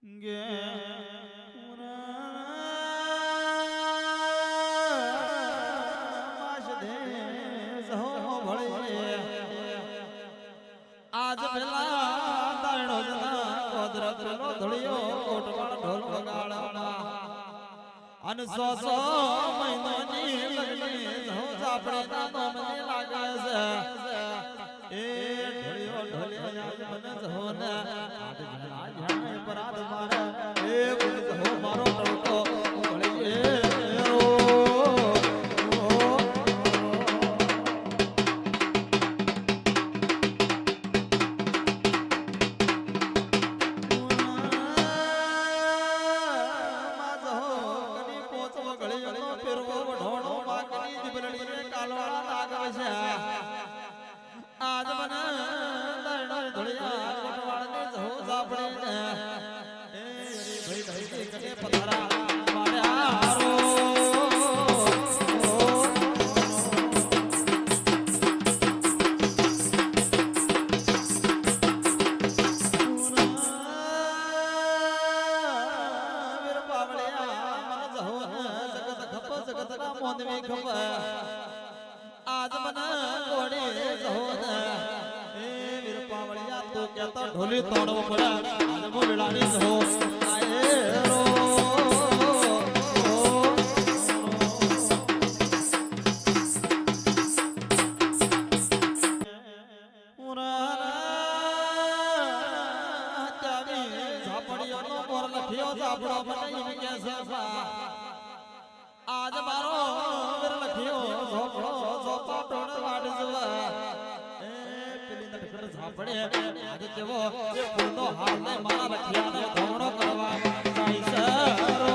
આજ પેલા તારણો જના કોદરતનો ધળિયો કોટવાળ ઢોલ વગાડવા અને 100 મહિનાની લગની જો આપણે નાનો મને લાગે છે એ ધળિયો ઢોલિયા મને જો ને આજ જાણે પરાદ મારે એ જો મારો તડકો વળી આજ મને દરડો ધોળિયા કોટવાળને જો સાપડીને એ ભાઈ ભાઈ કને પથરા માર્યા રો વીર પાવળિયા મને જો જગત ખપ જગતના મોનવી ખપ આજ મને કોડી જહોને એ વીર પાવળિયા તો કેતો ઢોલી તોડવો પડે આજ મો વેળાની જહો આયે રો આજ મારો વીર લખ્યો ઝોપડો ઝોપો ટોણ વાડ જવા એ પેલી નટકર ઝાપડે આજ જેવો એ ફૂલનો હાલ ને મારા લખ્યાને ધોણો કરવા જાય છે રો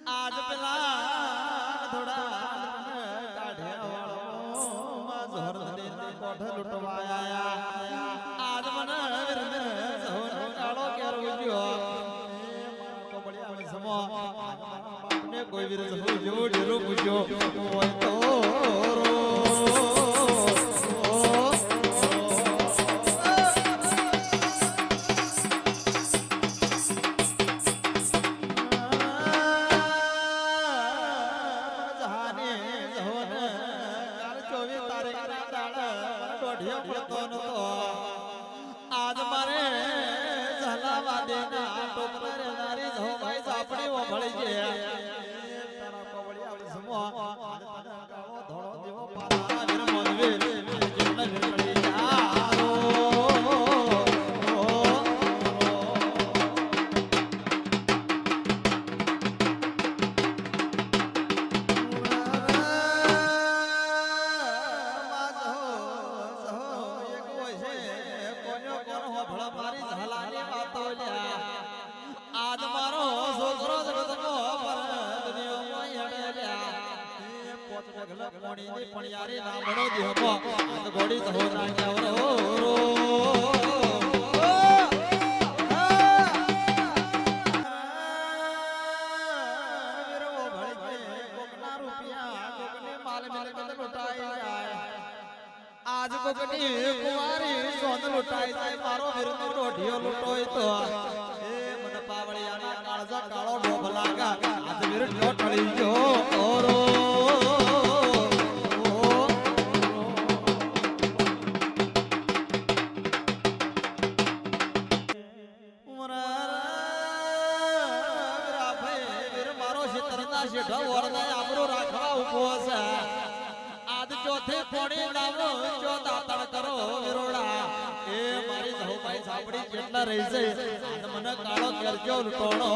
આજ પેલા થોડા કાઢ્યા વાળો માં જોર દે કોઠ લૂટવાયા આજ મને વીરને જોર કાળો કેરો ગયો કોબળિયા સમો બાપને કોઈ વીર જો ઢેરો પૂછ્યો હોય તો આજ મારે ઝલાવા દેના ટોપરે નારી જો ભાઈ સાપડી ઓ ભળી ગયા તારા કોબળિયા સમો આજ તને કાળો ધોળો દેવો પાલા વીર મોનવે જેને વીરડી જારો આજ મારો છોકરો જગતનો પર દુનિયામાં હેડ્યા એ પોત પગલ કોણીની પણિયારી નામડો દેહો આજ ગોડી સહો નાગ્યા રો વીરવો ભળી કોકના રૂપિયા કોકને માલ મિલકત લૂટાઈ જાય આજ કોકની કુંવારી સોન લૂટાઈ જાય મારો વીરનો રોઢિયો લૂટોય તો પાવળિયાની કાળજા કાળો ડોબ લાગા આજ વીર નો ટળી ગયો ઓરો વીર મારો શેતરના શેઠો વરને આબરૂ રાખવા ઉભો છે આજ ચોથી પોણી નામનો ચો દાતણ કરો વિરોડા એ મારી ધોભાઈ સાપડી કેટલા રહી છે આજ મને કાળો કરજો લૂટોણો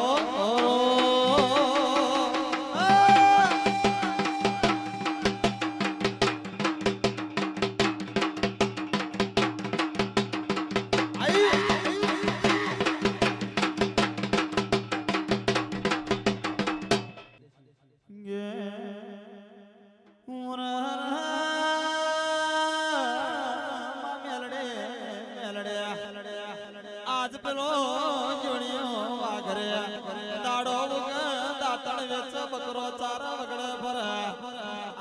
આજ પેલો જોડિયો વાઘરે દાડો દાતણ વેચ બકરો ચારા વગડે ફરે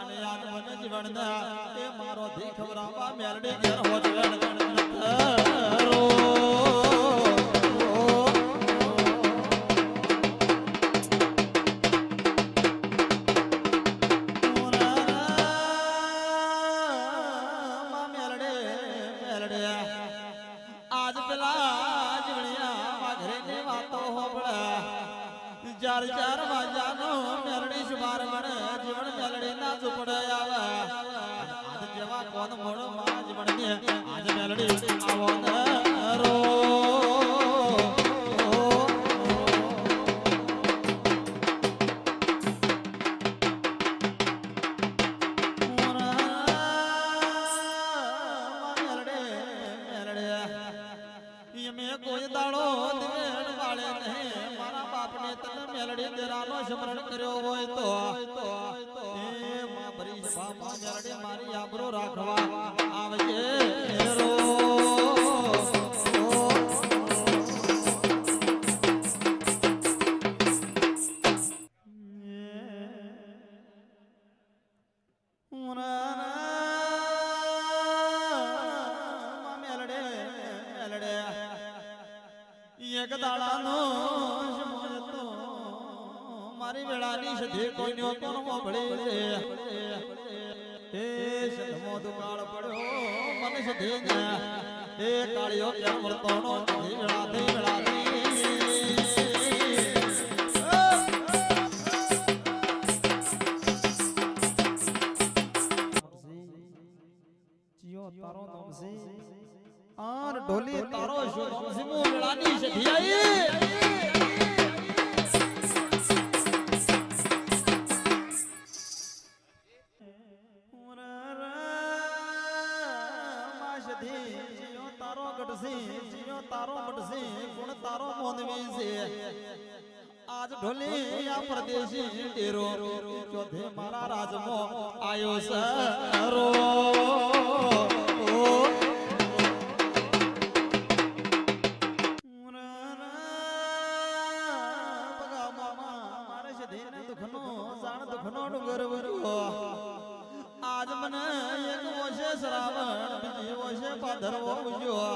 અને આજ મને જીવન એ મારો ધી ખબરાવા મેલડી ઘેર હોજવેણ આજ પેલા જીવણિયા વાઘરે ની વાતો હોબળે ચાર ચાર વાજાનો મેરડી સુમાર મને જીવણ મેલડી ના ઝૂપડે આવે આજ જેવા કોણ મોડો માં જીવણ ને આજ મેલડી આવો ને રો કોઈ દાડો દિવેણ વાળે નહીં મારા બાપને તને મેલડી દેરાનો સ્મરણ કર્યો હોય તો એ માં ભરી બાપા મેલડી મારી આબરૂ રાખવા આવજે રો એક દાડાનો સમય તો મારી વેળાની સધી કોઈનો કોણ મોભળી છે એ સદમો દુકાળ પડ્યો મને સધી ને એ કાળિયો ક્યાં વર્તોનો વેળાથી જીઓ તારો નામ છે આર ઢોલી તારો શુભ સિમો વેળાની સધી આઈ તારો મટસી ગુણ તારો મોનવી છે આજ ઢોલી આ પરદેશી ડેરો ચોથે મારા રાજમો આયો સરો આજ મને એક વોશે શ્રાવણ બીજી વોશે પાધરવો ઉજ્યો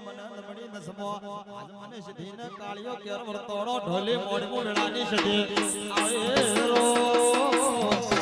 મને નમડી નસમો આજ મને સધીને કાળિયો કેર વર્તોડો ઢોલી મોડી વેળાની સધી આવે રો